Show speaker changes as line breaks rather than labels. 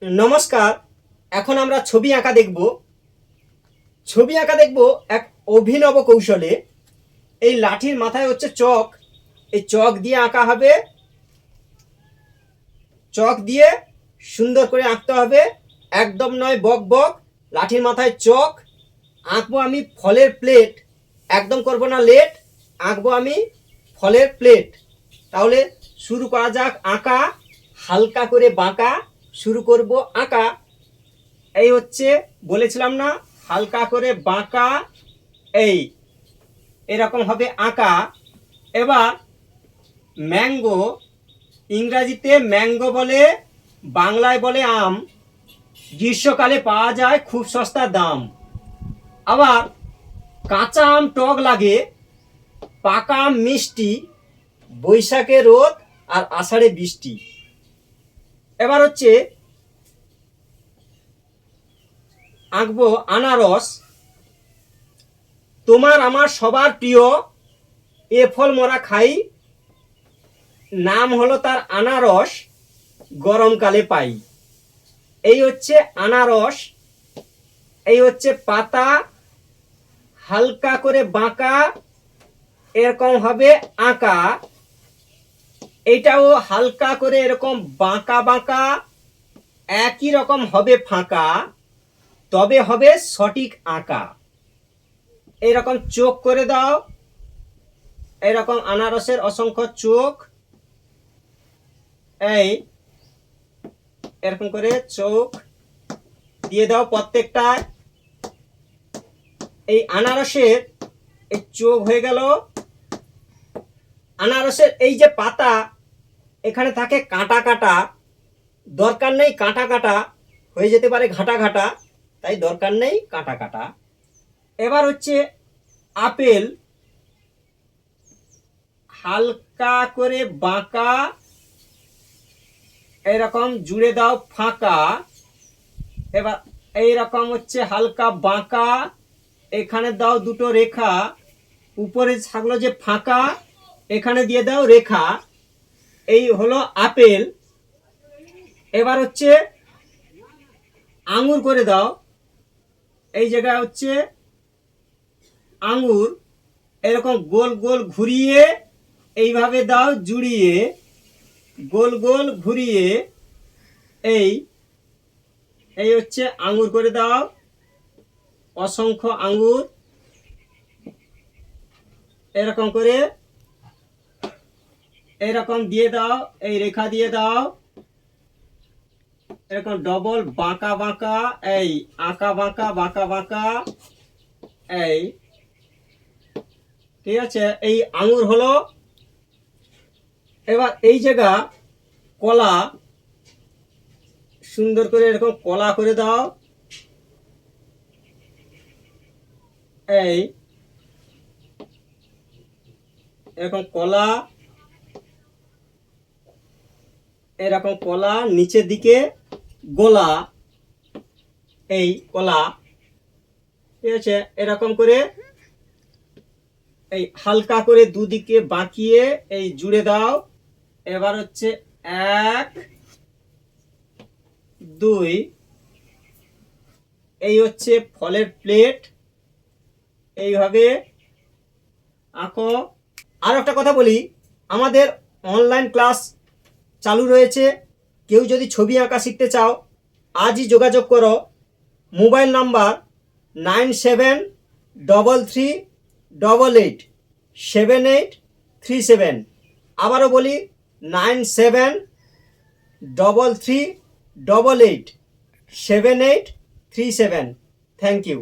নমস্কার। এখন আমরা ছবি আঁকা দেখব। ছবি আঁকা দেখব এক অভিনব কৌশলে। এই লাঠির মাথায় হচ্ছে চক, এই চক দিয়ে আঁকা হবে। চক দিয়ে সুন্দর করে আঁকতে হবে, একদম নয় বক বক। লাঠির মাথায় চক, আঁকবো আমি ফলের প্লেট। একদম করব না লেট, আঁকবো আমি ফলের প্লেট। তাহলে শুরু করা যাক আঁকা। হালকা করে বাঁকা শুরু করব আঁকা। এই হচ্ছে বলেছিলাম না, হালকা করে বাঁকা, এই এরকম হবে আঁকা। এবার ম্যাঙ্গো, ইংরাজিতে ম্যাঙ্গো বলে, বাংলায় বলে আম। গ্রীষ্মকালে পাওয়া যায় খুব সস্তা দাম। আবার কাঁচা আম টক লাগে, পাকা আম মিষ্টি, বৈশাখে রোদ আর আষাঢ়ে বৃষ্টি। এবার হচ্ছে আঁকবো আনারস। তোমার আমার সবার প্রিয়, এ ফল মোরা খাই, নাম হলো তার আনারস, গরমকালে পাই। এই হচ্ছে আনারস। এই হচ্ছে পাতা, হালকা করে বাঁকা, এরকম হবে আঁকা। এইটাও হালকা করে এরকম বাঁকা বাঁকা, একই রকম হবে ফাঁকা, তবে হবে সঠিক আঁকা। এইরকম চোখ করে দাও, এরকম আনারসের অসংখ্য চোখ, এই এরকম করে চোখ দিয়ে দাও প্রত্যেকটায়। এই আনারসের এই চোখ হয়ে গেল। আনারসের এই যে পাতা, এখানে থাকে কাঁটা কাঁটা, দরকার নেই কাঁটা কাঁটা, হয়ে যেতে পারে ঘাটা ঘাটা, তাই দরকার নেই কাঁটা কাঁটা। এবার হচ্ছে আপেল, হালকা করে বাঁকা, এরকম জুড়ে দাও ফাঁকা। এবার এইরকম হচ্ছে হালকা বাঁকা, এখানে দাও দুটো রেখা, উপরে থাকলো যে ফাঁকা, এখানে দিয়ে দাও রেখা। এই হলো আপেল। এবার হচ্ছে আঙুর করে দাও, এই জায়গায় হচ্ছে আঙুর, এরকম গোল গোল ঘুরিয়ে এইভাবে দাও জুড়িয়ে, গোল গোল ঘুরিয়ে, এই এই হচ্ছে আঙুর করে দাও, অসংখ্য আঙুর, এরকম করে এরকম দিয়ে দাও, এই রেখা দিয়ে দাও, এরকম ডবল বাঁকা বাঁকা, এই আঁকা বাঁকা বাঁকা বাঁকা, এই ঠিক আছে। এই আঙুর হলো। এবার এই জায়গা কলা, সুন্দর করে এরকম কলা করে দাও, এই এরকম কলা, এরকম কলা, নিচের দিকে গোলা, এই কলা, ঠিক আছে। এরকম করে এই হালকা করে দুদিকে বাঁকিয়ে এই জুড়ে দাও। এবার হচ্ছে 1 2, এই হচ্ছে ফলের প্লেট, এইভাবে আঁকো। আর একটা কথা বলি, আমাদের অনলাইন ক্লাস চালু রয়েছে। কেউ যদি ছবি আঁকা শিখতে চাও, আজই যোগাযোগ করো। Mobile number 9733887837। আবারও বলি 9733887837। Thank you.